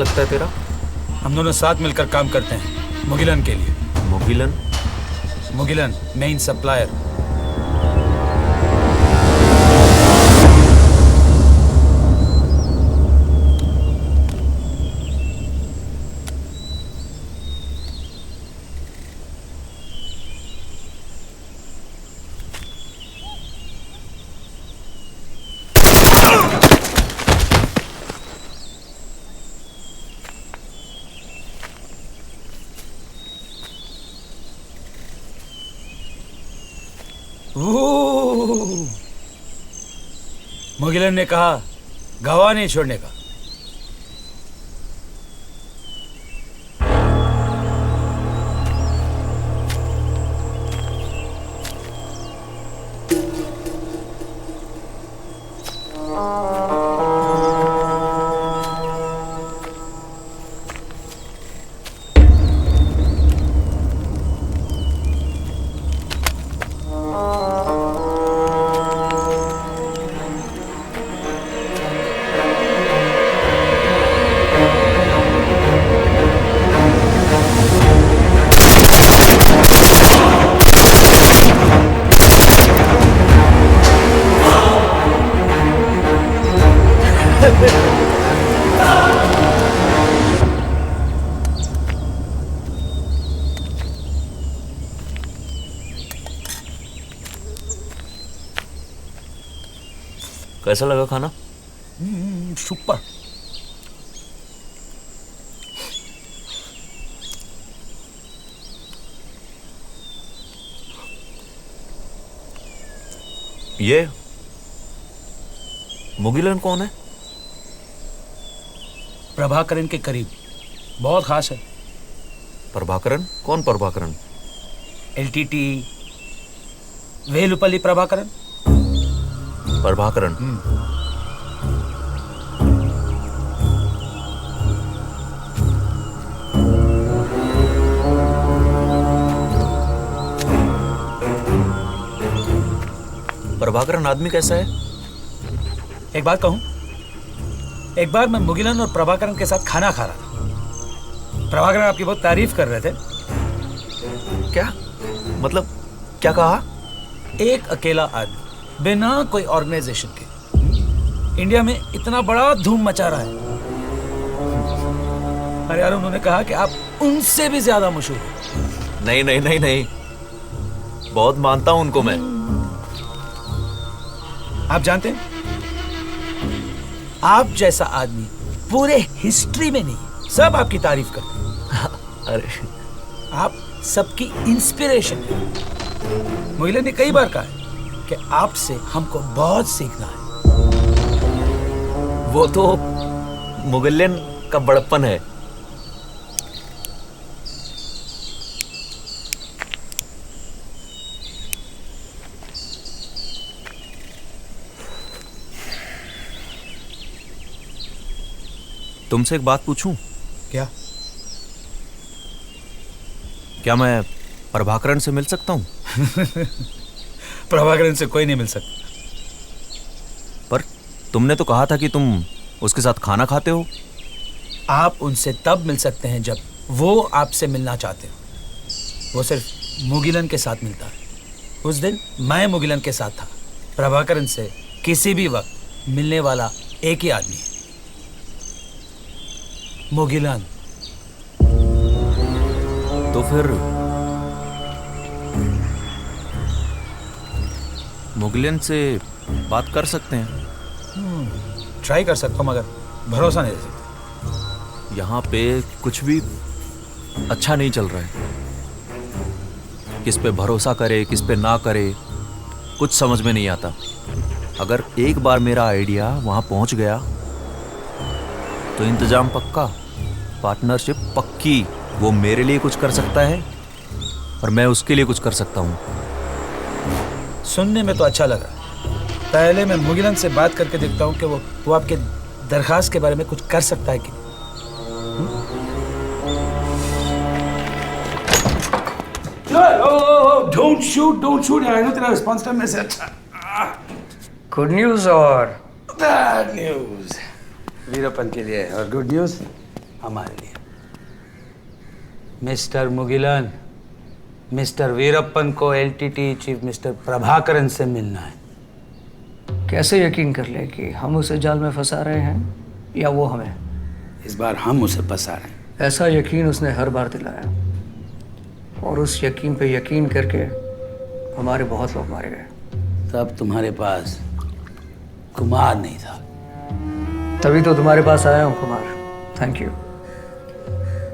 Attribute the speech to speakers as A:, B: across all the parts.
A: लगता है तेरा?
B: हम दोनों साथ मिलकर काम करते हैं मुगिलन के लिए।
A: मुगिलन?
B: Mugilan main supplier. मुगिलन ने कहा गवाह नहीं छोड़ने का।
A: कैसा लगा खाना?
B: सुपर।
A: ये मुगिलन कौन है?
B: प्रभाकरन के करीब, बहुत खास है।
A: प्रभाकरन? कौन प्रभाकरन?
B: एलटीटी वेलुपल्ली प्रभाकरन।
A: प्रभाकरन? प्रभाकरन आदमी कैसा है?
B: एक बात कहूं, एक बार मैं मुगिलन और प्रभाकरन के साथ खाना खा रहा था। प्रभाकरन आपकी बहुत तारीफ कर रहे थे।
A: क्या मतलब, क्या कहा?
B: एक अकेला आदमी बिना कोई ऑर्गेनाइजेशन के इंडिया में इतना बड़ा धूम मचा रहा है। अरे यार, उन्होंने कहा कि आप उनसे भी ज्यादा मशहूर हैं।
A: नहीं नहीं नहीं नहीं, बहुत मानता हूं उनको मैं।
B: आप जानते हैं, आप जैसा आदमी पूरे हिस्ट्री में नहीं, सब आपकी तारीफ करते हैं।
A: अरे
B: आप सबकी इंस्पिरेशन है। मुगिलन ने कई बार कहा है कि आपसे हमको बहुत सीखना है।
A: वो तो मुगिलन का बड़प्पन है। तुमसे एक बात पूछूं?
B: क्या?
A: क्या मैं प्रभाकरन से मिल सकता हूं?
B: प्रभाकरन से कोई नहीं मिल सकता।
A: पर तुमने तो कहा था कि तुम उसके साथ खाना खाते हो।
B: आप उनसे तब मिल सकते हैं जब वो आपसे मिलना चाहते हो। वो सिर्फ मुगिलन के साथ मिलता है। उस दिन मैं मुगिलन के साथ था। प्रभाकरन से किसी भी वक्त मिलने वाला एक ही आदमी है, मुगिलन।
A: तो फिर मुगिलन से बात कर सकते हैं।
B: ट्राई कर सकता हूँ, मगर भरोसा नहीं दे सकता।
A: यहाँ पे कुछ भी अच्छा नहीं चल रहा है। किस पे भरोसा करे, किस पे ना करे, कुछ समझ में नहीं आता। अगर एक बार मेरा आइडिया वहाँ पहुँच गया तो इंतजाम पक्का, पार्टनरशिप पक्की। वो मेरे लिए कुछ कर सकता है और मैं उसके लिए कुछ कर सकता हूँ।
B: सुनने में तो अच्छा लग रहा है। पहले मैं मुगिलन से बात करके देखता हूँ कि वो आपके दरखास्त के बारे में कुछ कर सकता है कि डोंट शूट यार, तेरा रिस्पॉन्स टाइम में से अच्छा।
C: गुड न्यूज और
B: बैड न्यूज वीरप्पन के लिए, और गुड न्यूज हमारे लिए। मिस्टर मुगिलन, मिस्टर वीरप्पन को एलटीटी चीफ मिस्टर प्रभाकरन से मिलना है।
C: कैसे यकीन कर ले कि हम उसे जाल में फंसा रहे हैं या वो हमें?
B: इस बार हम उसे फंसा रहे हैं।
C: ऐसा यकीन उसने हर बार दिलाया, और उस यकीन पे यकीन करके हमारे बहुत लोग मारे गए।
B: तब तुम्हारे पास कुमार नहीं था।
C: तभी तो तुम्हारे पास आया हूँ कुमार, थैंक यू।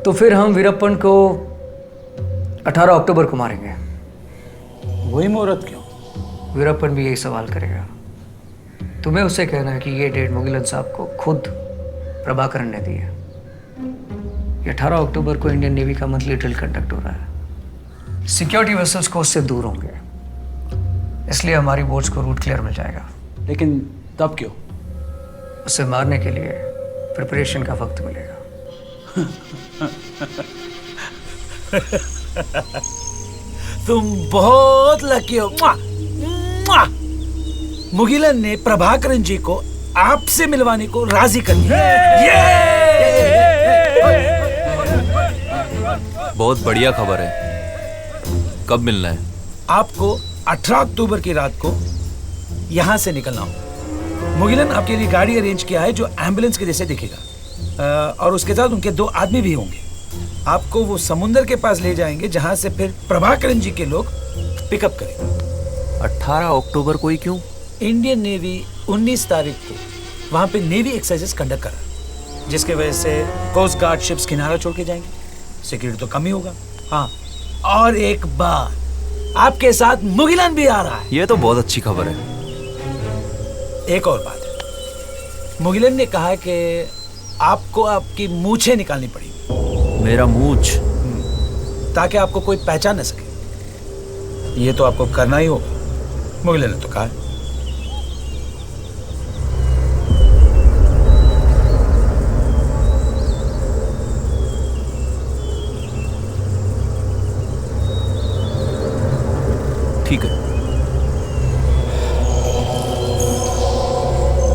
C: तो फिर हम वीरप्पन को 18 अक्टूबर को मारेंगे।
B: वही मुहूर्त क्यों?
C: वीरप्पन भी यही सवाल करेगा। तुम्हें उससे कहना है कि ये डेट मुगिलन साहब को खुद प्रभाकरन ने दी है। ये 18 अक्टूबर को इंडियन नेवी का मंथली ड्रिल कंडक्ट हो रहा है। सिक्योरिटी वेसल्स को उससे दूर होंगे, इसलिए हमारी बोट्स को रूट क्लियर मिल जाएगा।
B: लेकिन तब क्यों?
C: उसे मारने के लिए प्रिपरेशन का वक्त मिलेगा।
B: तुम बहुत लकी हो। मुआ! मुआ! मुगिलन ने प्रभाकरन जी को आपसे मिलवाने को राजी कर दिया।
A: बहुत बढ़िया खबर है। कब मिलना है?
B: आपको 18 अक्टूबर की रात को यहां से निकलना हो। मुगिलन आपके लिए गाड़ी अरेंज किया है जो एम्बुलेंस के जैसे दिखेगा, और उसके साथ उनके 2 आदमी भी होंगे। आपको वो समुंदर के पास ले जाएंगे जहां से फिर प्रभाकरन जी के लोग पिकअप करेंगे।
A: 18 अक्टूबर को ही क्यों?
B: इंडियन नेवी 19 तारीख को वहां पे नेवी एक्सरसाइजेस कंडक्ट कर रहा है, जिसके वजह से कोस्ट गार्ड शिप्स किनारा छोड़ के जाएंगे। सिक्योरिटी तो कम ही होगा। हाँ, और एक बार आपके साथ मुगिलन भी आ रहा है।
A: ये तो बहुत अच्छी खबर है।
B: एक और बात है, मुगिलन ने कहा कि आपको आपकी मूछें निकालनी पड़ेगी।
A: मेरा मूछ?
B: ताकि आपको कोई पहचान न सके। ये तो आपको करना ही होगा, मुगिलन ने तो कहा है।
A: ठीक है,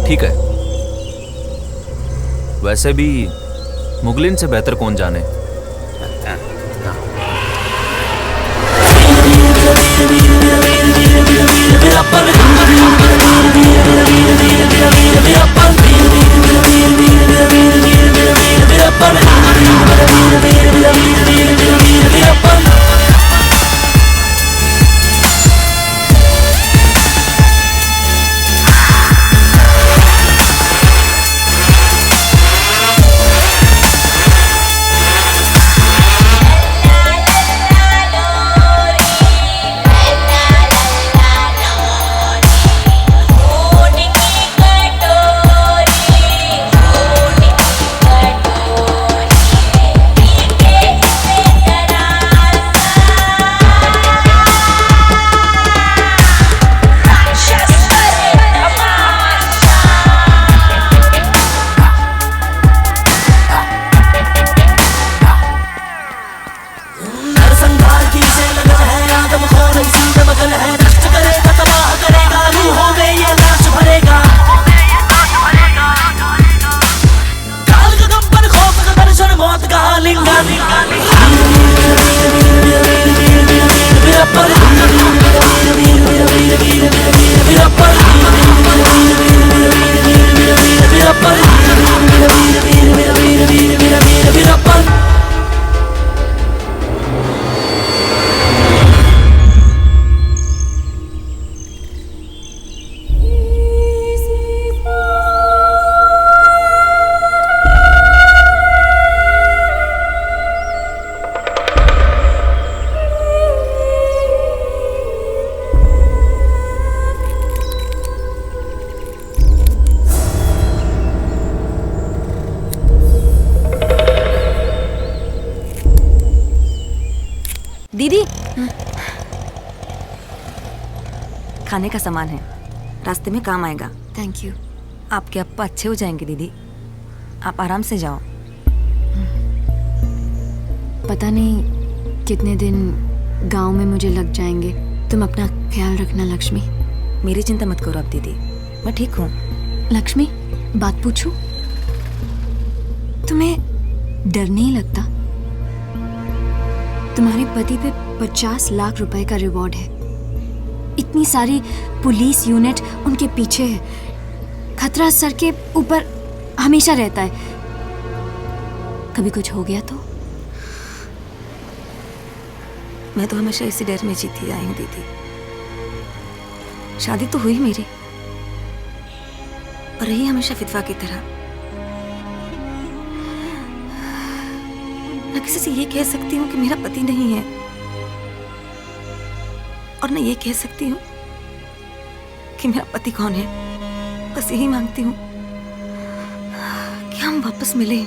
A: ठीक है। वैसे भी मुगलिन से बेहतर कौन जाने।
D: दीदी, खाने का सामान है, रास्ते में काम आएगा।
E: Thank you.
D: आपके अप्पा अच्छे हो जाएंगे दीदी, आप आराम से जाओ।
E: पता नहीं कितने दिन गांव में मुझे लग जाएंगे। तुम अपना ख्याल रखना लक्ष्मी।
D: मेरी चिंता मत करो अब दीदी, मैं ठीक हूँ।
E: लक्ष्मी, बात पूछूं? तुम्हें डर नहीं लगता? तुम्हारे पति पे 50 लाख रुपए का रिवॉर्ड है। इतनी सारी पुलिस यूनिट उनके पीछे है। खतरा सर के ऊपर हमेशा रहता है। कभी कुछ हो गया तो?
D: मैं तो हमेशा इसी डर में जीती आई हूँ दीदी। शादी तो हुई मेरी, पर रही हमेशा विधवा की तरह। न किसी से ये कह सकती हूँ कि मेरा पति नहीं है, और न ये कह सकती हूँ कि मेरा पति कौन है। बस यही मांगती हूँ कि हम वापस मिले।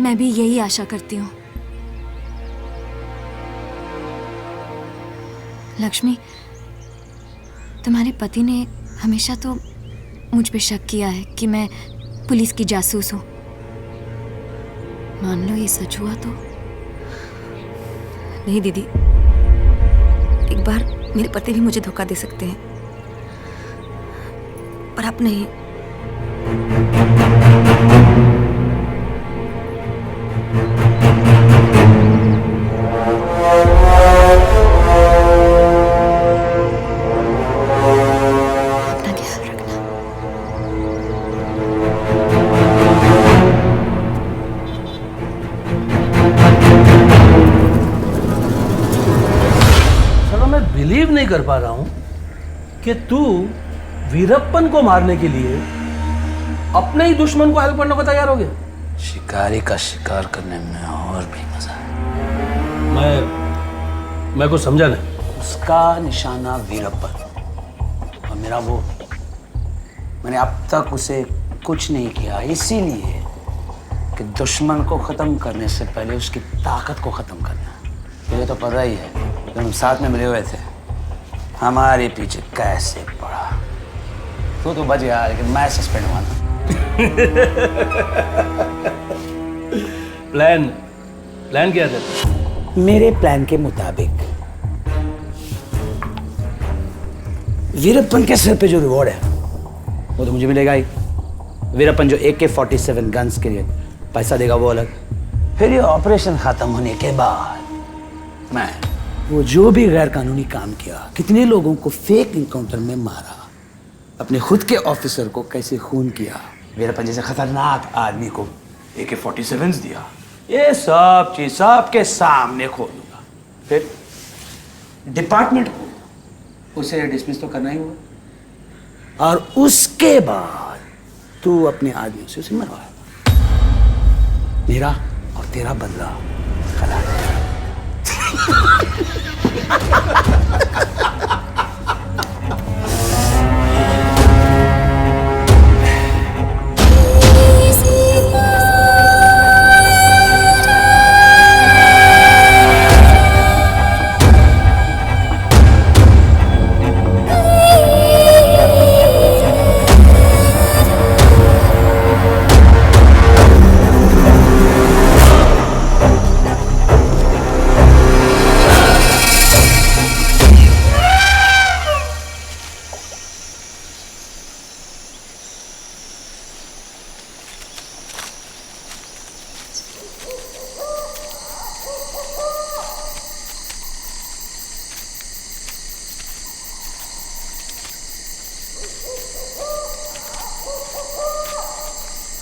E: मैं भी यही आशा करती हूँ। लक्ष्मी, तुम्हारे पति ने हमेशा तो मुझ पे शक किया है कि मैं पुलिस की जासूस हूँ। मान लो ये सच हुआ तो?
D: नहीं दीदी, एक बार मेरे पति भी मुझे धोखा दे सकते हैं, पर आप नहीं।
E: अपना ख्याल रखना।
F: चलो, मैं बिलीव नहीं कर पा रहा हूं कि तू वीरप्पन को मारने के लिए अपने ही दुश्मन को हेल्प करने को तैयार हो गया।
G: शिकारी का शिकार करने में और भी मजा है।
F: मैं कुछ समझा नहीं।
G: उसका निशाना वीरप्पन और मेरा वो। मैंने अब तक उसे कुछ नहीं किया, इसीलिए कि दुश्मन को खत्म करने से पहले उसकी ताकत को खत्म करना। तुझे तो पता ही है, जब हम साथ में मिले हुए थे हमारे पीछे कैसे पड़ा। तो बच गया, लेकिन मैं सस्पेंड हुआ ना।
F: प्लान क्या था?
G: मेरे प्लान के मुताबिक वीरप्पन के सिर पे जो रिवॉर्ड है वो तो मुझे मिलेगा ही। वीरप्पन जो AK-47 गन्स के लिए पैसा देगा वो अलग। फिर ये ऑपरेशन खत्म होने के बाद मैं वो जो भी गैर कानूनी काम किया, कितने लोगों को फेक इनकाउंटर में मारा, अपने खुद के ऑफिसर को कैसे खून किया, वीरप्पन जैसे खतरनाक आदमी को AK-47 दिया, ये सब चीज सबके सामने खोलूंगा। फिर डिपार्टमेंट को उसे डिसमिस तो करना ही होगा, और उसके बाद तू अपने आदमियों से उसे मरवाएगा। मेरा और तेरा बदला खरा।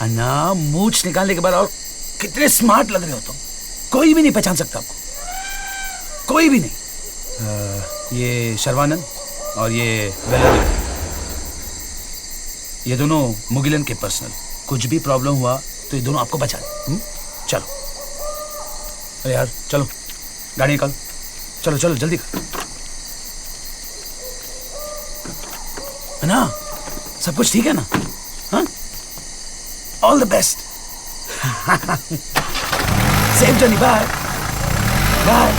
B: अन्ना, मूछ निकालने के बाद और कितने स्मार्ट लग रहे हो तुम। कोई भी नहीं पहचान सकता आपको, कोई भी नहीं। ये शर्वानंद और ये वेलारी, ये दोनों मुगिलन के पर्सनल। कुछ भी प्रॉब्लम हुआ तो ये दोनों आपको बचा लें। चलो, अरे यार चलो, गाड़ी निकाल। चलो चलो जल्दी कर। अन्ना, सब कुछ ठीक है ना? हाँ, all the best. Safe journey, bye. Bye.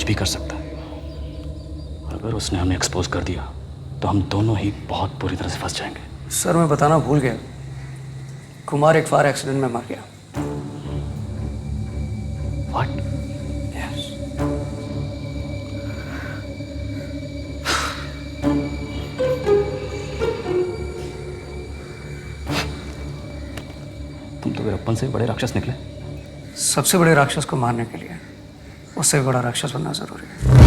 H: कुछ भी कर सकता है। अगर उसने हमें एक्सपोज कर दिया तो हम दोनों ही बहुत बुरी तरह से फंस जाएंगे।
C: सर मैं बताना भूल गया, कुमार एक फायर एक्सीडेंट में मर गया।
H: व्हाट? तुम तो वीरप्पन से भी बड़े राक्षस निकले।
C: सबसे बड़े राक्षस को मारने के लिए उससे भी बड़ा राक्षस बनना जरूरी है।